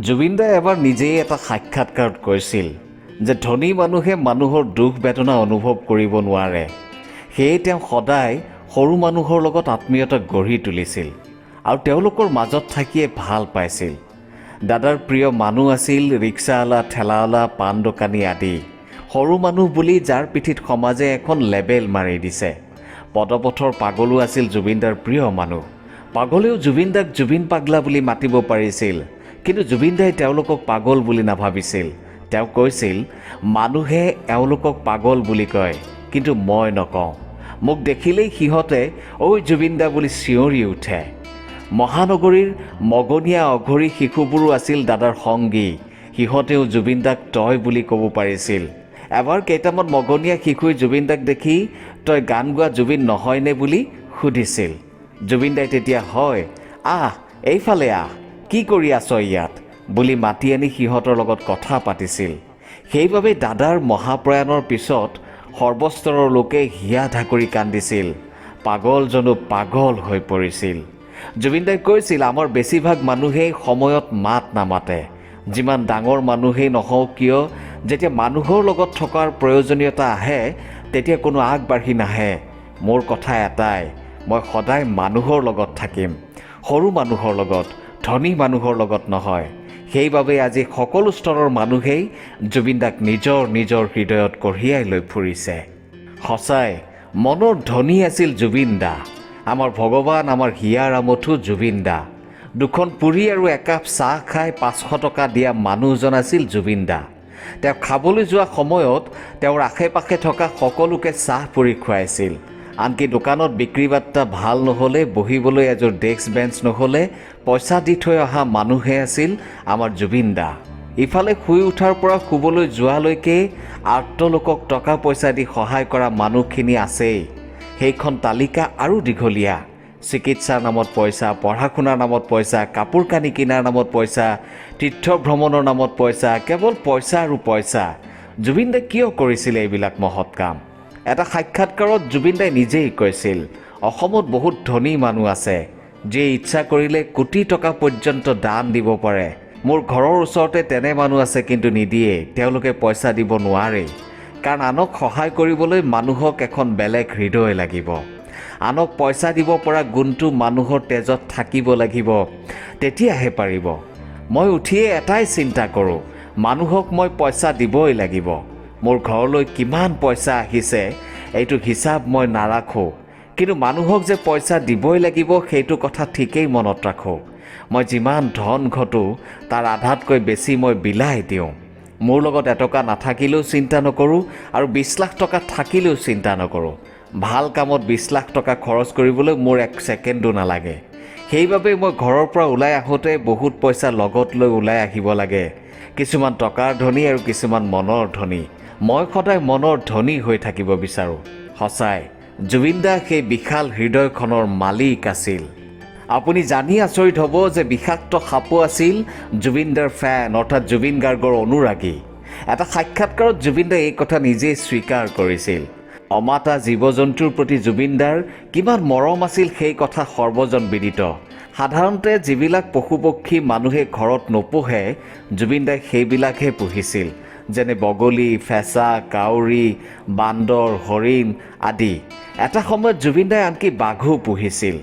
জুবিন দাই এবাৰ নিজেই এটা সাক্ষাৎকাৰত কৈছিল যে ধনী মানুহে মানুহৰ দুখ বেদনা অনুভৱ কৰিব নোৱাৰে। সেয়ে তেওঁ সদায় সৰু মানুহৰ লগত আত্মীয়তা গঢ়ি তুলিছিল আৰু তেওঁলোকৰ মাজত থাকিয়ে ভাল পাইছিল। দাদাৰ প্ৰিয় মানুহ আছিল ৰিক্সাৱালা, ঠেলাৱালা, পাণ দোকানী আদি। সৰু মানুহ বুলি যাৰ পিঠিত সমাজে এখন লেবেল মাৰি দিছে। পদপথৰ পাগলো আছিল জুবিন দাৰ প্ৰিয় মানুহ। পাগলেও জুবিন দাক জুবিন পাগলা বুলি মাতিব পাৰিছিল, কিন্তু জুবিন দাই তেওঁলোকক পাগল বুলি নাভাবিছিল। তেওঁ কৈছিল, মানুহে এওঁলোকক পাগল বুলি কয়, কিন্তু মই নকওঁ। মোক দেখিলেই সিহঁতে ঐ জুবিন দা বুলি চিঞৰি উঠে। মহানগৰীৰ মগনীয়া অঘৰী শিশুবোৰো আছিল দাদাৰ সংগী। সিহঁতেও জুবিন দাক তই বুলি ক'ব পাৰিছিল। এবাৰ কেইটামান মগনীয়া শিশুৱে জুবিন দাক দেখি তই গান গোৱা জুবিন নহয়নে বুলি সুধিছিল। জুবিন দাই তেতিয়া হয়, আহ এইফালে আহ, কি কৰি আছ ইয়াত বুলি মাতি আনি সিহঁতৰ লগত কথা পাতিছিল। সেইবাবে দাদাৰ মহাপ্ৰয়াণৰ পিছত সৰ্বস্তৰৰ লোকে হিয়া ঢাকৰি কান্দিছিল। পাগলজনো পাগল হৈ পৰিছিল। জুবিন দাই কৈছিল, আমাৰ বেছিভাগ মানুহেই সময়ত মাত নামাতে। যিমান ডাঙৰ মানুহেই নহওক কিয়, যেতিয়া মানুহৰ লগত থকাৰ প্ৰয়োজনীয়তা আহে তেতিয়া কোনো আগবাঢ়ি নাহে। মোৰ কথা এটাই, মই সদায় মানুহৰ লগত থাকিম, সৰু মানুহৰ লগত, ধনী মানুহৰ লগত নহয়। সেইবাবে আজি সকলো স্তৰৰ মানুহেই জুবিন দাক নিজৰ নিজৰ হৃদয়ত কঢ়িয়াই লৈ ফুৰিছে। সঁচাই মনৰ ধনী আছিল জুবিন দা। আমাৰ ভগৱান, আমাৰ হিয়াৰ আমঠু জুবিন দা। দুখন পুৰি আৰু একাপ চাহ খাই 500 টকা দিয়া মানুহজন আছিল জুবিন দা। তেওঁ খাবলৈ যোৱা সময়ত তেওঁৰ আশে পাশে থকা সকলোকে চাহ পুৰি খুৱাইছিল। আনকি দোকানত বিক্ৰী বাৰ্তা ভাল নহ'লে, বহিবলৈ এযোৰ ডেস্ক বেঞ্চ নহ'লে পইচা দি থৈ অহা মানুহে আছিল আমাৰ জুবিন দা। ইফালে শুই উঠাৰ পৰা শুবলৈ যোৱালৈকে আৰ্তলোকক টকা পইচা দি সহায় কৰা মানুহখিনি আছেই। সেইখন তালিকা আৰু দীঘলীয়া। চিকিৎসাৰ নামত পইচা, পঢ়া শুনাৰ নামত পইচা, কাপোৰ কানি কিনাৰ নামত পইচা, তীৰ্থ ভ্ৰমণৰ নামত পইচা, কেৱল পইচা আৰু পইচা। জুবিন দাই কিয় কৰিছিলে এইবিলাক মহৎ কাম? এটা সাক্ষাৎকাৰত জুবিন দাই নিজেই কৈছিল, অসমত বহুত ধনী মানুহ আছে, যিয়ে ইচ্ছা কৰিলে কোটি টকা পৰ্যন্ত দান দিব পাৰে। মোৰ ঘৰৰ ওচৰতে তেনে মানুহ আছে, কিন্তু নিদিয়ে। তেওঁলোকে পইচা দিব নোৱাৰে, কাৰণ আনক সহায় কৰিবলৈ মানুহক এখন বেলেগ হৃদয় লাগিব। আনক পইচা দিব পৰা গুণটো মানুহৰ তেজত থাকিব লাগিব, তেতিয়াহে পাৰিব। মই উঠিয়ে এটাই চিন্তা কৰোঁ, মানুহক মই পইচা দিবই লাগিব। মোৰ ঘৰলৈ কিমান পইচা আহিছে এইটো হিচাপ মই নাৰাখোঁ, কিন্তু মানুহক যে পইচা দিবই লাগিব সেইটো কথা ঠিকেই মনত ৰাখোঁ। মই যিমান ধন ঘটোঁ তাৰ আধাতকৈ বেছি মই বিলাই দিওঁ। মোৰ লগত এটকা নাথাকিলেও চিন্তা নকৰোঁ আৰু 20 লাখ টকা থাকিলেও চিন্তা নকৰোঁ। ভাল কামত 20 লাখ টকা খৰচ কৰিবলৈ মোৰ এক ছেকেণ্ডো নালাগে। সেইবাবে মই ঘৰৰ পৰা ওলাই আহোঁতে বহুত পইচা লগত লৈ ওলাই আহিব লাগে। কিছুমান টকাৰ ধনী আৰু কিছুমান মনৰ ধনী। মই সদায় মনৰ ধনী হৈ থাকিব বিচাৰোঁ। সঁচাই জুবিন দা সেই বিশাল হৃদয়খনৰ মালিক আছিল। আপুনি জানি আচৰিত হ'ব যে বিষাক্ত সাপো আছিল জুবিন দাৰ ফেন, অৰ্থাৎ জুবিন গাৰ্গৰ অনুৰাগী। এটা সাক্ষাৎকাৰত জুবিন দাই এই কথা নিজেই স্বীকাৰ কৰিছিল। অমাতা জীৱ জন্তুৰ প্ৰতি জুবিন দাৰ কিমান মৰম আছিল সেই কথা সৰ্বজন বিদিত। সাধাৰণতে যিবিলাক পশু পক্ষী মানুহে ঘৰত নোপোহে, জুবিন দাই সেইবিলাকহে পুহিছিল, যেনে বগলী, ফেঁচা, কাউৰী, বান্দৰ, হৰিণ আদি। এটা সময়ত জুবিন দাই আনকি বাঘো পুহিছিল।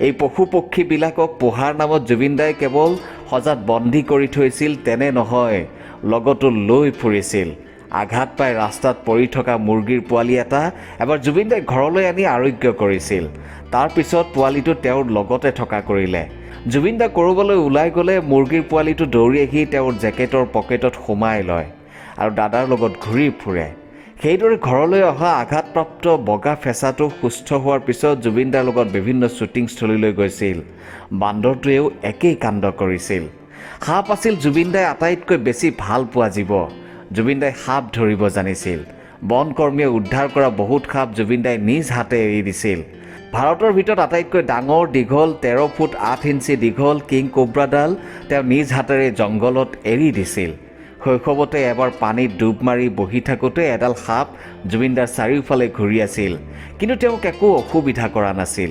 এই পশু পক্ষীবিলাকক পোহাৰ নামত জুবিন দাই কেৱল সজাত বন্দী কৰি থৈছিল তেনে নহয়, লগতো লৈ ফুৰিছিল। আঘাত পাই ৰাস্তাত পৰি থকা মুৰ্গীৰ পোৱালি এটা এবাৰ জুবিন দাই ঘৰলৈ আনি আৰোগ্য কৰিছিল। তাৰ পিছত পোৱালিটো তেওঁৰ লগতে থকা কৰিলে। জুবিন দা ক'ৰবালৈ ওলাই গ'লে মুৰ্গীৰ পোৱালিটো দৌৰি আহি তেওঁৰ জেকেটৰ পকেটত সোমাই লয় আৰু দাদাৰ লগত ঘূৰি ফুৰে। সেইদৰে ঘৰলৈ অহা আঘাতপ্ৰাপ্ত বগা ফেঁচাটো সুস্থ হোৱাৰ পিছত জুবিন দাৰ লগত বিভিন্ন শ্বুটিং স্থলীলৈ গৈছিল। বান্দৰটোৱেও একেই কাণ্ড কৰিছিল। সাপ আছিল জুবিন দাই আটাইতকৈ বেছি ভাল পোৱা জীৱ। জুবিন দাই সাপ ধৰিব জানিছিল। বন কৰ্মীয়ে উদ্ধাৰ কৰা বহুত সাপ জুবিন দাই নিজ হাতে এৰি দিছিল। ভাৰতৰ ভিতৰত আটাইতকৈ ডাঙৰ দীঘল 13 ফুট 8 ইঞ্চি দীঘল কিং কোব্ৰাডাল তেওঁ নিজ হাতেৰে জংঘলত এৰি দিছিল। শৈশৱতে এবাৰ পানীত ডুব মাৰি বহি থাকোঁতে এডাল সাপ জুবিন দাৰ চাৰিওফালে ঘূৰি আছিল, কিন্তু তেওঁক একো অসুবিধা কৰা নাছিল।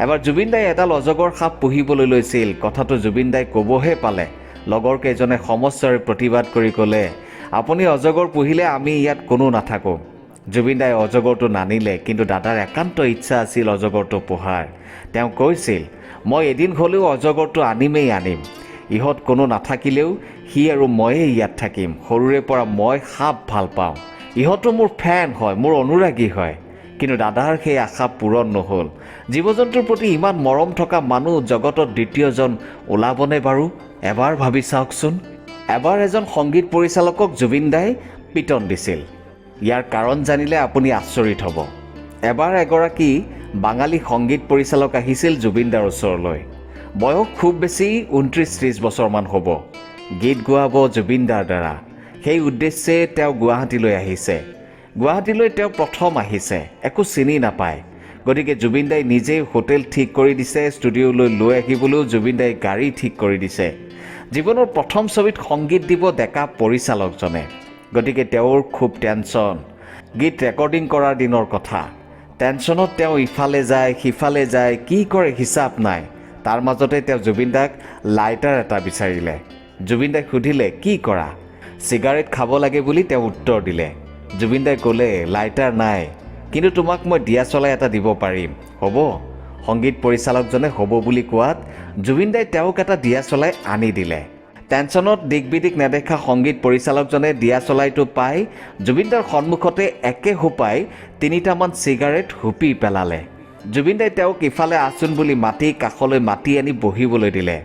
এবাৰ জুবিন দাই এডাল অজগৰ সাপ পুহিবলৈ লৈছিল। কথাটো জুবিন দাই ক'বহে পালে লগৰ কেইজনে সমস্যাৰে প্ৰতিবাদ কৰি ক'লে, আপুনি অজগৰ পুহিলে আমি ইয়াত কোনো নাথাকোঁ। জুবিন দাই অজগৰটো নানিলে, কিন্তু দাদাৰ একান্ত ইচ্ছা আছিল অজগৰটো পোহাৰ। তেওঁ কৈছিল, মই এদিন হ'লেও অজগৰটো আনিমেই আনিম। ইহঁত কোনো নাথাকিলেও সি আৰু ময়েই ইয়াত থাকিম। সৰুৰে পৰা মই সাপ ভাল পাওঁ। ইহঁতো মোৰ ফেন হয়, মোৰ অনুৰাগী হয়। কিন্তু দাদাৰ সেই আশা পূৰণ নহ'ল। জীৱ জন্তুৰ প্ৰতি ইমান মৰম থকা মানুহ জগতত দ্বিতীয়জন ওলাবনে বাৰু? এবাৰ ভাবি চাওকচোন। এবাৰ এজন সংগীত পৰিচালকক জুবিন দাই পিটন দিছিল। ইয়াৰ কাৰণ জানিলে আপুনি আচৰিত হ'ব। এবাৰ এগৰাকী বাঙালী সংগীত পৰিচালক আহিছিল জুবিন দাৰ ওচৰলৈ। বয়স খুব বেছি 29-30 বছৰমান হ'ব। গীত গোৱাব জুবিন দাৰ দ্বাৰা। সেই উদ্দেশ্যে তেওঁ গুৱাহাটীলৈ আহিছে। গুৱাহাটীলৈ তেওঁ প্ৰথম আহিছে, একো চিনি নাপায়। গতিকে জুবিন দাই নিজেই হোটেল ঠিক কৰি দিছে, ষ্টুডিঅ'লৈ লৈ আহিবলৈও জুবিন দাই গাড়ী ঠিক কৰি দিছে। জীৱনৰ প্ৰথম ছবিত সংগীত দিব ডেকা পৰিচালকজনে। গতিকে তেওঁৰ খুব টেনশ্যন। গীত ৰেকৰ্ডিং কৰাৰ দিনৰ কথা। টেনশ্যনত তেওঁ ইফালে যায় সিফালে যায়, কি কৰে হিচাপ নাই। তাৰ মাজতে তেওঁ জুবিন দাক লাইটাৰ এটা বিচাৰিলে। জুবিন দাই সুধিলে, কি কৰা? চিগাৰেট খাব লাগে বুলি তেওঁ উত্তৰ দিলে। জুবিন দাই ক'লে, লাইটাৰ নাই, কিন্তু তোমাক মই দিয়াচলাই এটা দিব পাৰিম, হ'ব? সংগীত পৰিচালকজনে হ'ব বুলি কোৱাত জুবিন দাই তেওঁক এটা দিয়াচলাই আনি দিলে। টেনশ্যনত দিক বিদিক নেদেখা সংগীত পৰিচালকজনে দিয়াচলাইটো পাই জুবিন দাৰ সন্মুখতে একে সোপাই 3টামান চিগাৰেট হুপি পেলালে। জুবিন দাই তেওঁক ইফালে আচোন বুলি মাতি কাষলৈ মাতি আনি বহিবলৈ দিলে।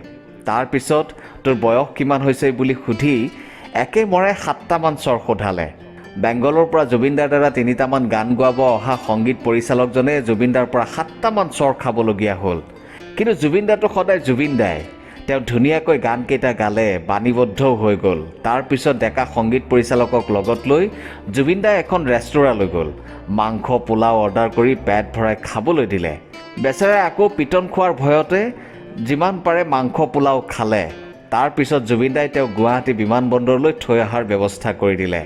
তাৰপিছত তোৰ বয়স কিমান হৈছে বুলি সুধি একেমৰে 7টামান স্বৰ সোধালে। বেংগলৰ পৰা জুবিন দাৰ দ্বাৰা 3টামান গান গোৱাব অহা সংগীত পৰিচালকজনে জুবিন দাৰ পৰা 7টামান স্বৰ খাবলগীয়া হ'ল। কিন্তু জুবিন দাটো সদায় জুবিন দাই। তেওঁ ধুনীয়াকৈ গানকেইটা গালে, বাণীবদ্ধও হৈ গ'ল। তাৰপিছত ডেকা সংগীত পৰিচালকক লগত লৈ জুবিন দাই এখন ৰেষ্টুৰালৈ গ'ল। মাংস পোলাও অৰ্ডাৰ কৰি পেট ভৰাই খাবলৈ দিলে। বেচেৰাই আকৌ পিটন খোৱাৰ ভয়তে যিমান পাৰে মাংস পোলাও খালে। তাৰপিছত জুবিন দাই তেওঁক গুৱাহাটী বিমানবন্দৰলৈ থৈ অহাৰ ব্যৱস্থা কৰি দিলে।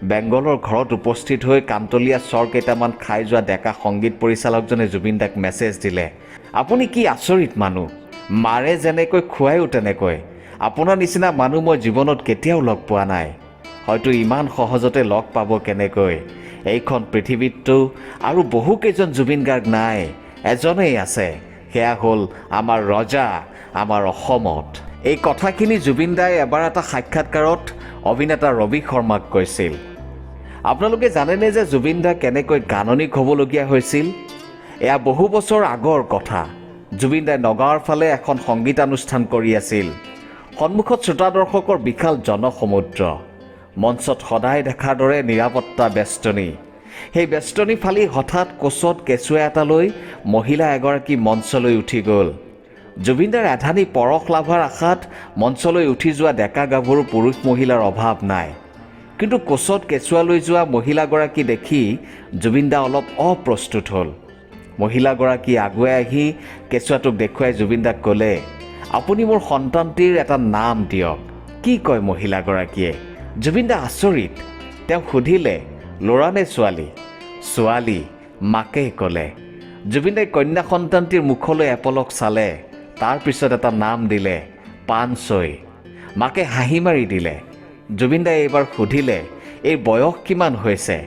বেংগলৰ ঘৰত উপস্থিত হৈ কান্তলীয়া স্বৰ কেইটামান খাই যোৱা ডেকা সংগীত পৰিচালকজনে জুবিন দাক মেছেজ দিলে, আপুনি কি আচৰিত মানুহ, মাৰে যেনেকৈ খুৱায়ো তেনেকৈ। আপোনাৰ নিচিনা মানুহ মই জীৱনত কেতিয়াও লগ পোৱা নাই। হয়তো ইমান সহজতে লগ পাব কেনেকৈ। এইখন পৃথিৱীততো আৰু বহুকেইজন জুবিন গাৰ্গ নাই, এজনেই আছে, সেয়া হ'ল আমাৰ ৰজা, আমাৰ অসমত। এই কথাখিনি জুবিন দাই এবাৰ এটা সাক্ষাৎকাৰত অভিনেতা ৰবি শৰ্মাক কৈছিল। আপোনালোকে জানেনে যে জুবিন দা কেনেকৈ গাননিক হ'বলগীয়া হৈছিল? এয়া বহু বছৰ আগৰ কথা। জুবিন দাই নগাঁৱৰ ফালে এখন সংগীতানুষ্ঠান কৰি আছিল। সন্মুখত শ্ৰোতা দৰ্শকৰ বিশাল জনসমুদ্ৰ। মঞ্চত সদায় দেখাৰ দৰে নিৰাপত্তা বেষ্টনী। সেই বেষ্টনী ফালি হঠাৎ কোচত কেঁচুৱা এটা লৈ মহিলা এগৰাকী মঞ্চলৈ উঠি গ'ল। জুবিন দাৰ এধানি পৰশ লাভাৰ আশাত মঞ্চলৈ উঠি যোৱা ডেকা গাভৰু পুৰুষ মহিলাৰ অভাৱ নাই। কিন্তু কোচত কেঁচুৱা লৈ যোৱা মহিলাগৰাকী দেখি জুবিন দা অলপ অপ্ৰস্তুত হ'ল। মহিলাগৰাকী আগুৱাই আহি কেঁচুৱাটোক দেখুৱাই জুবিন দাক ক'লে, আপুনি মোৰ সন্তানটিৰ এটা নাম দিয়ক। কি কয় মহিলাগৰাকীয়ে? জুবিন দা আচৰিত। তেওঁ সুধিলে, ল'ৰা নে ছোৱালী? ছোৱালী, মাকে ক'লে। জুবিন দাই কন্যা সন্তানটিৰ মুখলৈ এপলক চালে। তাৰপিছত এটা নাম দিলে, পানচৈ। মাকে হাঁহি মাৰি দিলে। জুবিন দাই এইবাৰ সুধিলে, এই বয়স কিমান হৈছে?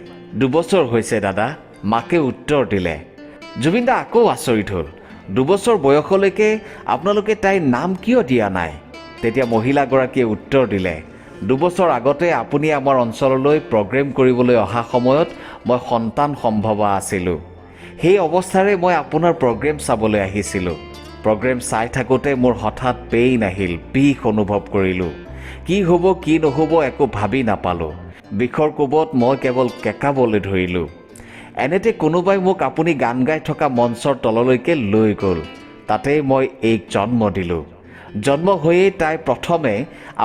2 বছৰ হৈছে দাদা, মাকে উত্তৰ দিলে। জুবিন দা আকৌ আচৰিত হ'ল। 2 বছৰ বয়সলৈকে আপোনালোকে তাইৰ নাম কিয় দিয়া নাই? তেতিয়া মহিলাগৰাকীয়ে উত্তৰ দিলে, 2 বছৰ আগতে আপুনি আমাৰ অঞ্চললৈ প্ৰগ্ৰেম কৰিবলৈ অহা সময়ত মই সন্তান সম্ভৱা আছিলোঁ। সেই অৱস্থাৰে মই আপোনাৰ প্ৰগ্ৰেম চাবলৈ আহিছিলোঁ। প্ৰগ্ৰেম চাই থাকোঁতে মোৰ হঠাৎ পেইন আহিল, বিষ অনুভৱ কৰিলোঁ। কি হ'ব কি নহ'ব একো ভাবি নাপালোঁ। বিষৰ কোবত মই কেৱল কেঁকাবলৈ ধৰিলোঁ। এনেতে কোনোবাই মোক আপুনি গান গাই থকা মঞ্চৰ তললৈকে লৈ গ'ল। তাতেই মই এইক জন্ম দিলোঁ। জন্ম হৈয়েই তাই প্ৰথমে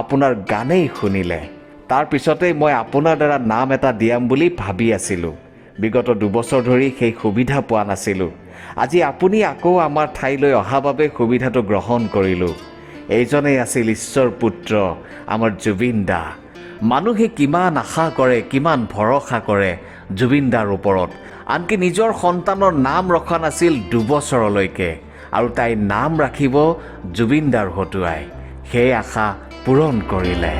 আপোনাৰ গানেই শুনিলে। তাৰপিছতেই মই আপোনাৰ দ্বাৰা নাম এটা দিয়াম বুলি ভাবি আছিলোঁ। বিগত 2 বছৰ ধৰি সেই সুবিধা পোৱা নাছিলোঁ। আজি আপুনি আকৌ আমাৰ ঠাইলৈ অহা বাবে সুবিধাটো গ্ৰহণ কৰিলোঁ। এইজনেই আছিল ঈশ্বৰ পুত্ৰ আমাৰ জুবিন দা। মানুহে কিমান আশা কৰে, কিমান ভৰসা কৰে জুবিন দাৰ ওপৰত। আনকি নিজৰ সন্তানৰ নাম ৰখা নাছিল 2 বছৰলৈকে, আৰু তাইৰ নাম ৰাখিব জুবিন দাৰ হতুৱাই। সেই আশা পূৰণ কৰিলে।